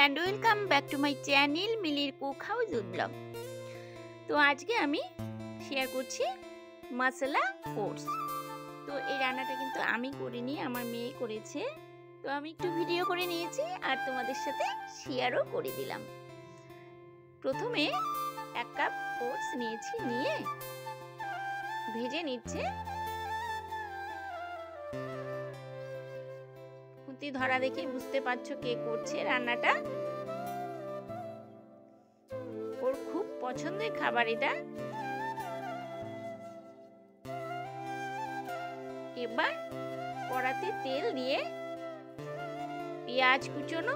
and welcome back to my channel মিলির cook house blog. তো আজকে আমি শেয়ার করছি মশলা ওটস। তো এই রান্নাটা কিন্তু আমি করিনি, আমার মেয়ে করেছে। তো আমি একটু ভিডিও করে নিয়েছি আর তোমাদের সাথে শেয়ারও করে দিলাম। প্রথমে 1 কাপ ওটস নিয়েছি, নিয়ে ভেজে নিচ্ছে। ধরা দেখে বুঝতে পারছো কে করছে রান্নাটা। ওর খুব পছন্দের খাবার এটা। এবার কড়াতে তেল দিয়ে পেঁয়াজ কুচোনো,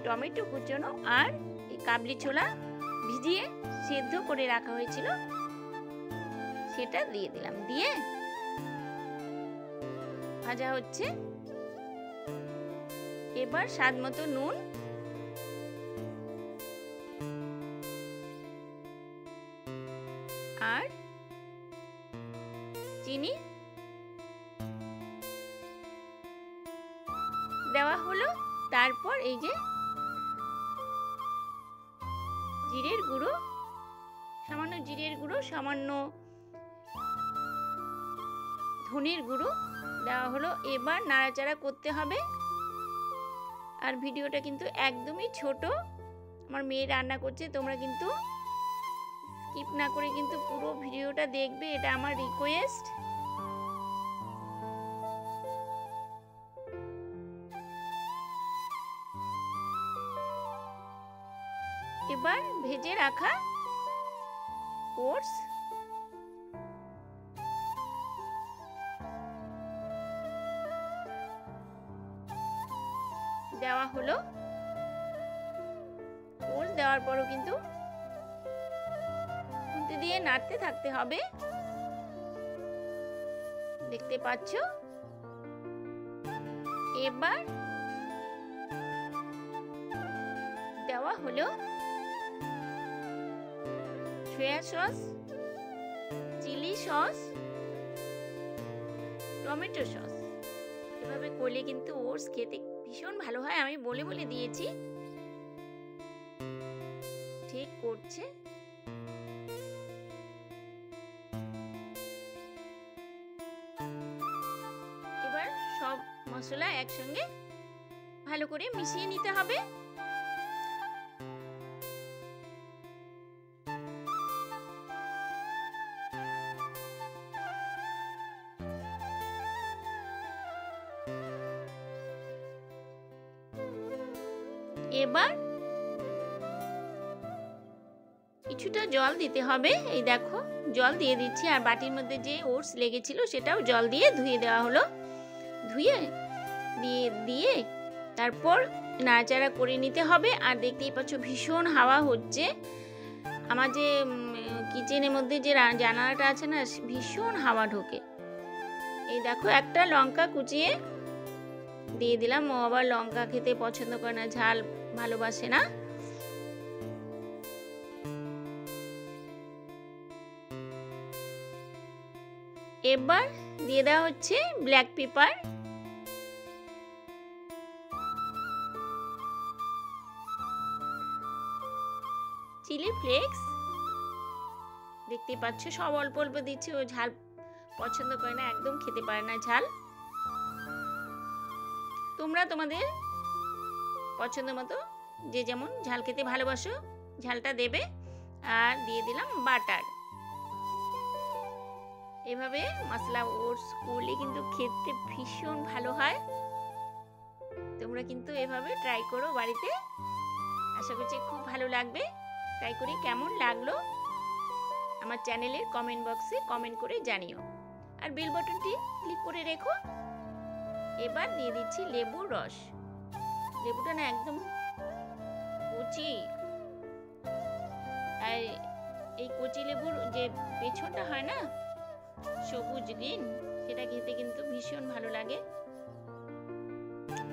টমেটো কুচোনো আর এই কাবলি ছোলা ভিজিয়ে সেদ্ধ করে রাখা হয়েছিল সেটা দিয়ে দিলাম। দিয়ে ভাজা হচ্ছে। এবার স্বাদ মতো নুন, আর চিনি দেওয়া হলো। তারপর এই যে জিরের গুঁড়ো, সামান্য জিরের গুঁড়ো, সামান্য ধনের গুঁড়ো দেওয়া হলো। এবার নাড়াচাড়া করতে হবে। আর ভিডিওটা কিন্তু একদমই ছোট, আমার মেয়ে রান্না করছে, তোমরা কিন্তু স্কিপ না করে কিন্তু পুরো ভিডিওটা দেখবে, এটা আমার রিকোয়েস্ট। এবার ভেজে রাখা ওটস দেওয়া হলো। ওটস দেওয়ার পরও কিন্তু খুন্তি দিয়ে নাড়তে থাকতে হবে, দেখতে পাচ্ছ। এবার দেওয়া হলো soya sauce, chilli sauce, tomato sauce. এভাবে করলে কিন্তু ওটস খেতে ভীষণ ভালো হয়। আমি বলে বলে দিয়েছি, ঠিক করছে। এবার সব মশলা একসঙ্গে ভালো করে মিশিয়ে নিতে হবে। এবার কিছুটা জল দিতে হবে। এই দেখো জল দিয়ে দিচ্ছি। আর বাটির মধ্যে যে ওটস লেগেছিল সেটাও জল দিয়ে ধুয়ে দেওয়া হলো। ধুয়ে দিয়ে তারপর নাড়াচাড়া করে নিতে হবে। আর দেখতেই পাচ্ছ ভীষণ হাওয়া হচ্ছে। আমার যে কিচেনের মধ্যে যে জানালাটা আছে না, ভীষণ হাওয়া ঢোকে। এই দেখো একটা লঙ্কা কুচিয়ে দিয়ে দিলাম। ও আবার লঙ্কা খেতে পছন্দ করে না, ঝাল ভালোবাসে না। এবার দিয়ে দেওয়া হচ্ছে ব্ল্যাক পেপার, চিলি ফ্লেক্স। দেখতে পাচ্ছ সব অল্প অল্প দিচ্ছি। ও ঝাল পছন্দ করে না, একদম খেতে পারে না ঝাল। তোমরা তোমাদের পছন্দ মতো যে যেমন ঝাল খেতে ভালোবাসো ঝালটা দেবে। আর দিয়ে দিলাম বাটার। এভাবে মশলা ওটস করলে কিন্তু খেতে ভীষণ ভালো হয়। তোমরা কিন্তু এভাবে ট্রাই করো বাড়িতে, আশা করছি খুব ভালো লাগবে। ট্রাই করে কেমন লাগলো আমার চ্যানেলের কমেন্ট বক্সে কমেন্ট করে জানিও। আর বেল বাটনটি ক্লিক করে রেখো। এবার দিয়ে দিচ্ছি লেবুর রস। লেবুটা না একদম কচি, আর এই কচি লেবুর যে পেছনটা হয় না সবুজ গ্রিন, সেটা খেতে কিন্তু ভীষণ ভালো লাগে।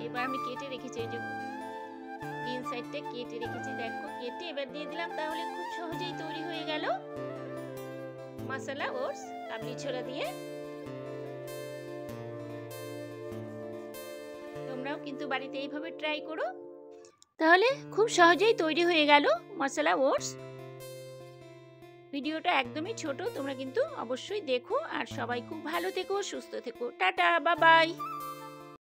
এবার আমি কেটে রেখেছি, এই যে গ্রিন সাইডটা কেটে রেখেছি, দেখো কেটে এবার দিয়ে দিলাম। তাহলে খুব সহজেই তৈরি হয়ে গেল মশলা ওটস কাবলি ছোলা দিয়ে। তোমরাও কিন্তু বাড়িতে এইভাবে ট্রাই করো। তাহলে খুব সহজেই তৈরি হয়ে গেল মশলা ওটস। ভিডিওটা একদমই ছোট, তোমরা কিন্তু অবশ্যই দেখো। আর সবাই খুব ভালো থেকো, সুস্থ থেকো। Tata, bye bye.